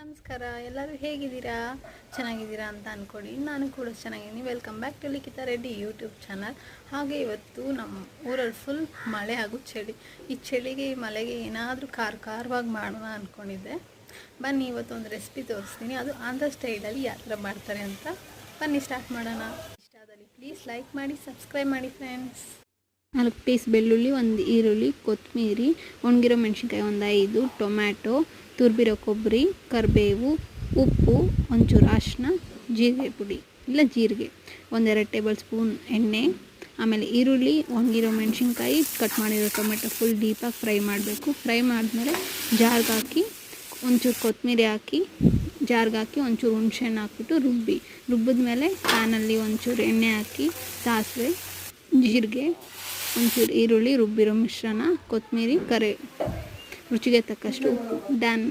ನಮಸ್ಕಾರ, ಎಲ್ಲರೂ ಹೇಗಿದ್ದೀರಾ? ಚೆನ್ನಾಗಿದ್ದೀರಾ ಅಂತ ಅಂದ್ಕೊಂಡು ನಾನು ಕೂಡ ಚೆನ್ನಾಗಿದ್ದೀನಿ. Welcome back to Likhita Reddy YouTube channel. ಹಾಗೆ ಇವತ್ತು ನಮ್ಮ ಊರಲ್ಲಿ ಫುಲ್ ಮಳೆ ಹಾಗೂ ಚಳಿ. ಈ ಚಳಿಗೆ ಈ ಮಳೆಗೆ ಏನಾದರೂ ಖಾರವಾಗಿ ಮಾಡೋಣ ಅಂದ್ಕೊಂಡಿದ್ದೆ. ಬನ್ನಿ ಇವತ್ತೊಂದು ರೆಸಿಪಿ ತೋರಿಸ್ತೀನಿ, ಅದು ಆಂಧ್ರ ಸ್ಟೈಲಲ್ಲಿ ಯಾವ ಥರ ಮಾಡ್ತಾರೆ ಅಂತ. ಬನ್ನಿ ಸ್ಟಾರ್ಟ್ ಮಾಡೋಣ. ಇಷ್ಟ ಆದಲ್ಲಿ ಪ್ಲೀಸ್ ಲೈಕ್ ಮಾಡಿ, ಸಬ್ಸ್ಕ್ರೈಬ್ ಮಾಡಿ ಫ್ರೆಂಡ್ಸ್. 4 ಪೀಸ್ ಬೆಳ್ಳುಳ್ಳಿ, 1 ಈರುಳ್ಳಿ, ಕೊತ್ತಂಬರಿ, ಒಣಗಿರೋ ಮೆಣಸಿನ್ಕಾಯಿ 5 ಟೊಮ್ಯಾಟೊ, ತುರಿದಿರೋ ಕೊಬ್ಬರಿ, ಕರಿಬೇವು, ಉಪ್ಪು, ಒಂಚೂರು ಅರಿಶಿನ, ಜೀರಿಗೆ ಪುಡಿ ಇಲ್ಲ ಜೀರಿಗೆ, 1-2 ಟೇಬಲ್ ಸ್ಪೂನ್ ಎಣ್ಣೆ. ಆಮೇಲೆ ಈರುಳ್ಳಿ, ಒಣಗಿರೋ ಮೆಣಸಿನ್ಕಾಯಿ, ಕಟ್ ಮಾಡಿರೋ ಟೊಮೆಟೊ ಫುಲ್ ಡೀಪಾಗಿ ಫ್ರೈ ಮಾಡಬೇಕು. ಫ್ರೈ ಮಾಡಿದ್ಮೇಲೆ ಜಾರ್ಗೆ ಹಾಕಿ ಒಂಚೂರು ಕೊತ್ತಂಬರಿ ಹಾಕಿ ಜಾರ್ಗೆ ಹಾಕಿ ಒಂಚೂರು ಹುಣಸೆಹಣ್ಣು ಹಾಕ್ಬಿಟ್ಟು ರುಬ್ಬಿದ್ಮೇಲೆ ಪ್ಯಾನಲ್ಲಿ ಒಂಚೂರು ಎಣ್ಣೆ ಹಾಕಿ ಸಾಸಿವೆ, ಜೀರಿಗೆ, ಒಂಚೂರು ಈರುಳ್ಳಿ, ರುಬ್ಬಿರೋ ಮಿಶ್ರಣ, ಕೊತ್ತಂಬರಿ, ರುಚಿಗೆ ತಕ್ಕಷ್ಟು ಉಪ್ಪು. ಡನ್.